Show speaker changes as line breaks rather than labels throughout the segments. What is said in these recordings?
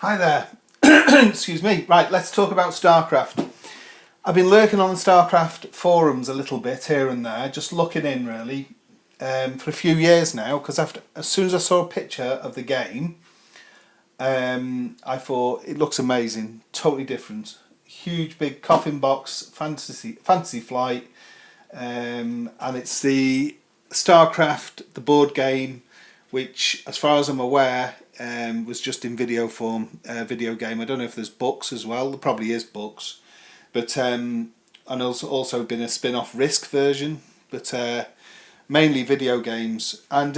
Hi there. Excuse me. Right, let's talk about Starcraft. I've been lurking on the Starcraft forums a little bit here and there, just looking in really, for a few years now, because as soon as I saw a picture of the game, I thought it looks amazing, totally different. Huge big coffin box, fantasy flight, and it's the Starcraft, the board game, which, as far as I'm aware, was just in video form, video game. I don't know if there's books as well. There probably is books, but and also been a spin-off Risk version, but mainly video games. And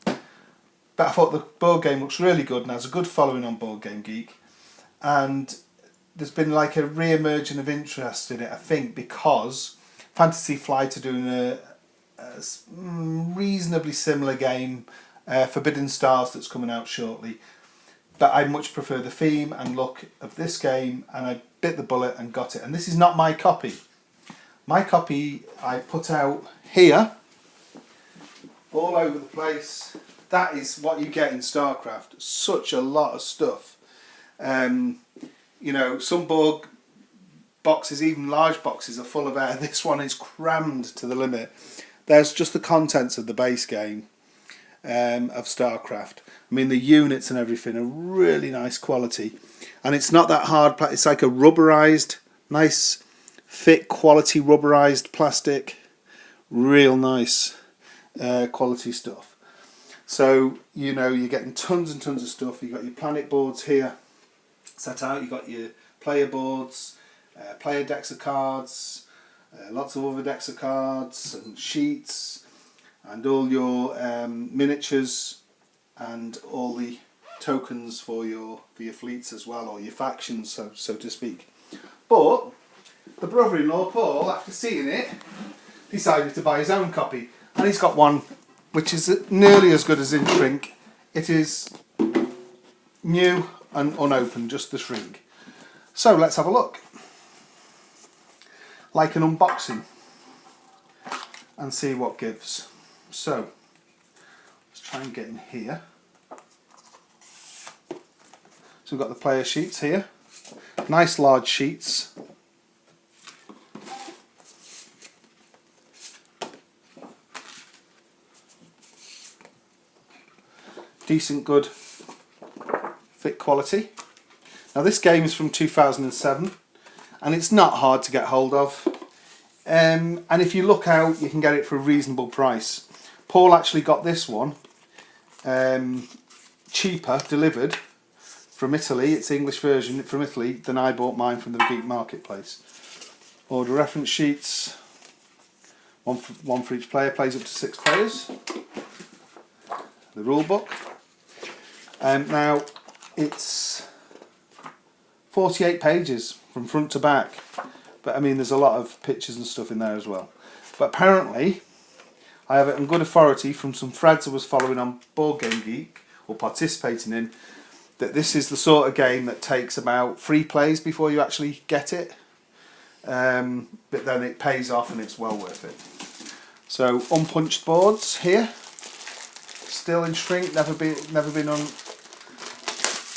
but I thought the board game looks really good and has a good following on Board Game Geek. And there's been like a re-emerging of interest in it, I think, because Fantasy Flight are doing a reasonably similar game, Forbidden Stars, that's coming out shortly. But I much prefer the theme and look of this game, and I bit the bullet and got it. And this is not my copy. My copy I put out here, all over the place. That is what you get in Starcraft. Such a lot of stuff. You know, some board boxes, even large boxes, are full of air. This one is crammed to the limit. There's just the contents of the base game of Starcraft. I mean, the units and everything are really nice quality. And it's not that hard. It's like a rubberized, nice, thick, quality rubberized plastic. Real nice quality stuff. So, you know, you're getting tons and tons of stuff. You've got your planet boards here set out. You've got your player boards, player decks of cards, lots of other decks of cards and sheets, and all your miniatures and all the tokens for your fleets as well, or your factions, so to speak. But the brother-in-law Paul, after seeing it, decided to buy his own copy, and he's got one which is nearly as good as in shrink. It is new and unopened, just the shrink. So let's have a look, like an unboxing, and see what gives. So let's try and get in here. So we've got the player sheets here, nice large sheets. Decent, good, thick quality. Now this game is from 2007, and it's not hard to get hold of. And if you look out, you can get it for a reasonable price. Paul actually got this one cheaper, delivered from Italy. It's the English version from Italy than I bought mine from the Geek Marketplace. Order reference sheets, one for each player, plays up to 6 players. The rule book. Now it's 48 pages from front to back, but I mean there's a lot of pictures and stuff in there as well. But apparently I have it on good authority from some threads I was following on Board Game Geek, or participating in, that this is the sort of game that takes about 3 plays before you actually get it, but then it pays off and it's well worth it. So unpunched boards here, still in shrink, never been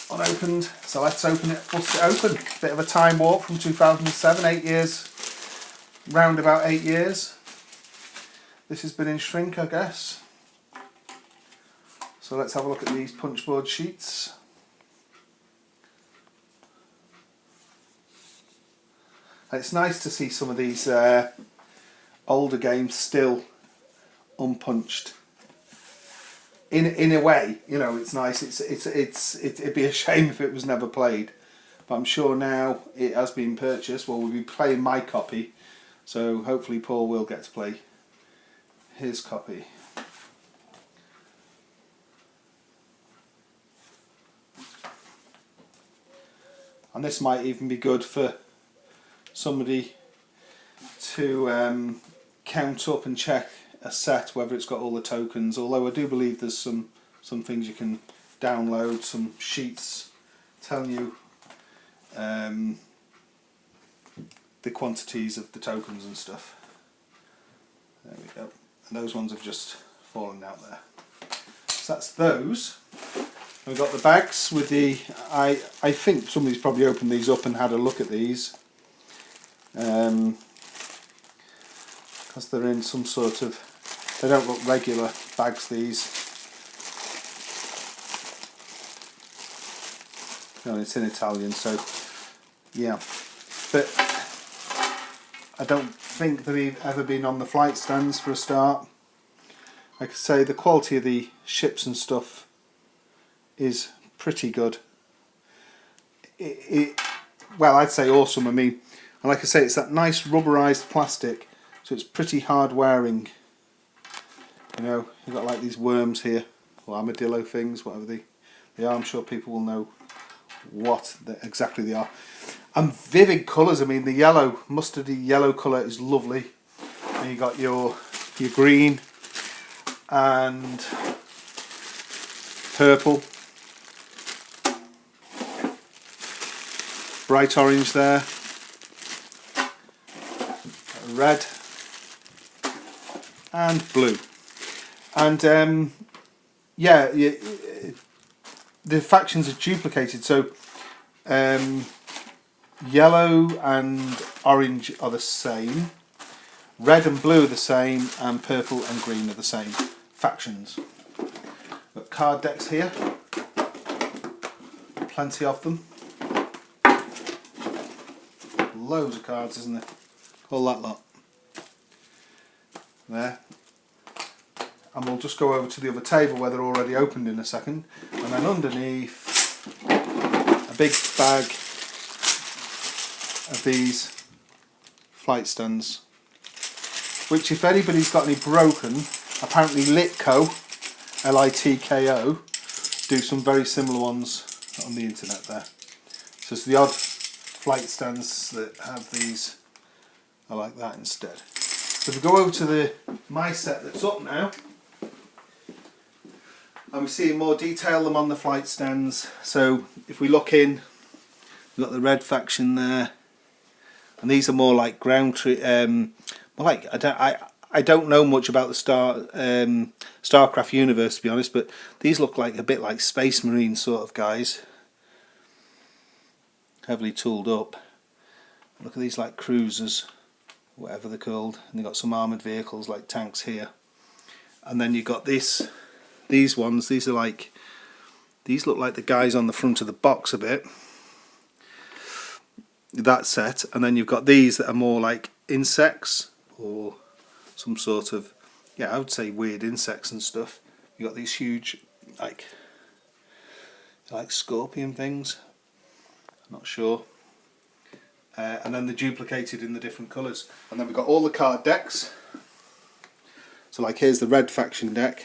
unopened. So let's open it, bust it open. Bit of a time warp from 2007, 8 years, round about 8 years. This has been in shrink, I guess. So let's have a look at these punchboard sheets. It's nice to see some of these older games still unpunched. In a way, you know, it's nice. It'd be a shame if it was never played, but I'm sure now it has been purchased. Well, we'll be playing my copy, so hopefully Paul will get to play his copy. And this might even be good for somebody to count up and check a set whether it's got all the tokens, although I do believe there's some things you can download, some sheets telling you the quantities of the tokens and stuff. There we go. And those ones have just fallen out there. So that's those. We've got the bags with the, I think somebody's probably opened these up and had a look at these. Because they're in some sort of, they don't look regular bags, these. No, it's in Italian, so yeah. But I don't think they've ever been on the flight stands for a start. Like I say, the quality of the ships and stuff is pretty good. Well, I'd say awesome. I mean, and like I say, it's that nice rubberized plastic, so it's pretty hard wearing. You know, you've got like these worms here, or armadillo things, whatever they are. I'm sure people will know what exactly they are. And vivid colours. I mean, the yellow, mustardy yellow colour is lovely. And you got your green and purple, bright orange there, red and blue. And yeah, the factions are duplicated, so yellow and orange are the same, red and blue are the same, and purple and green are the same factions. Got card decks here, plenty of them, loads of cards, isn't there? All that lot there. And we'll just go over to the other table where they're already opened in a second. And then underneath, a big bag of these flight stands, which if anybody's got any broken, apparently Litco, Litko, do some very similar ones on the internet there. So it's the odd flight stands that have these are like that instead. So if we go over to my set that's up now, and we see in more detail them on the flight stands. So if we look in, we've got the red faction there, and these are more like ground more like I don't know much about the Starcraft universe, to be honest, but these look like a bit like Space Marine sort of guys, heavily tooled up. Look at these, like cruisers, whatever they're called, and they've got some armoured vehicles like tanks here. And then you've got these ones, these look like the guys on the front of the box a bit, that set. And then you've got these that are more like insects, or some sort of, yeah, I would say weird insects and stuff. You've got these huge like scorpion things, I'm not sure. And then they're duplicated in the different colours. And then we've got all the card decks. So like here's the red faction deck.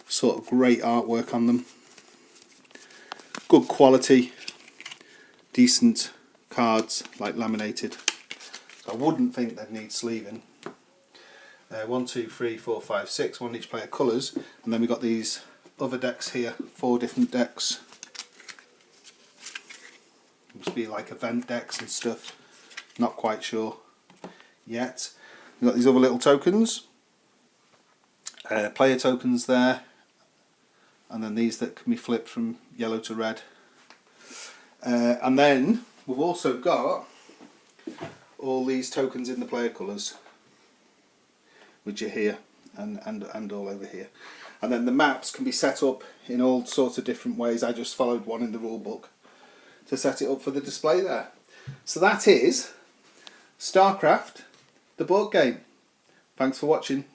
Sort of great artwork on them. Good quality, decent cards, like laminated. So I wouldn't think they'd need sleeving. 1, 2, 3, 4, 5, 6, one each player colours. And then we've got these other decks here, 4 different decks. Must be like event decks and stuff, not quite sure yet. We've got these other little tokens, player tokens there, and then these that can be flipped from yellow to red. And then we've also got all these tokens in the player colours, which are here and all over here. And then the maps can be set up in all sorts of different ways. I just followed one in the rule book to set it up for the display there. So that is Starcraft, the board game. Thanks for watching.